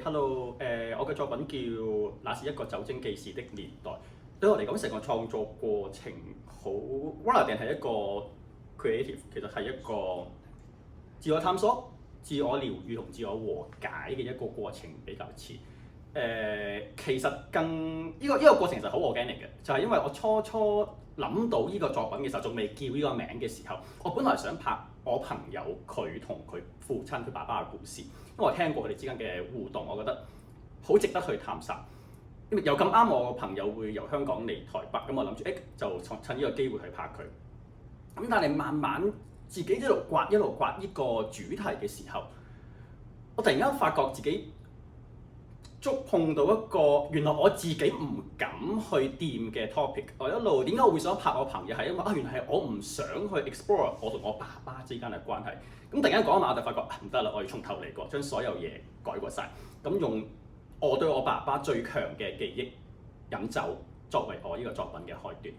Hello，我嘅作品叫《那是一個酒精記事的年代》。對我嚟講，成個創作過程好 rather than 係一個 creative，其實係一個自我探索、自我療愈同自我和解嘅一個過程比較似。其實呢個過程其實好 organic 嘅，就係因為我初諗到呢個作品嘅時候，仲未叫呢個名嘅時候，我本來想拍我朋友佢同佢父親佢爸爸嘅故事，因為我聽過佢哋之間嘅互動，我覺得好值得去探索。又咁啱我個朋友會由香港嚟台北，咁我諗住就趁呢個機會去拍佢。咁但係慢慢自己一路刮呢個主題嘅時候，我突然間發覺自己觸碰到一個原來我自己唔敢去掂嘅 topic。我一路點解我會想拍我朋友係因為原來係我唔想去 explore 我同我爸爸之間嘅關係。咁突然間講一晚我就發覺唔得啦，我要從頭嚟過，將所有嘢改過晒。咁用我對我爸爸最強嘅記憶飲酒作為我呢個作品嘅開端。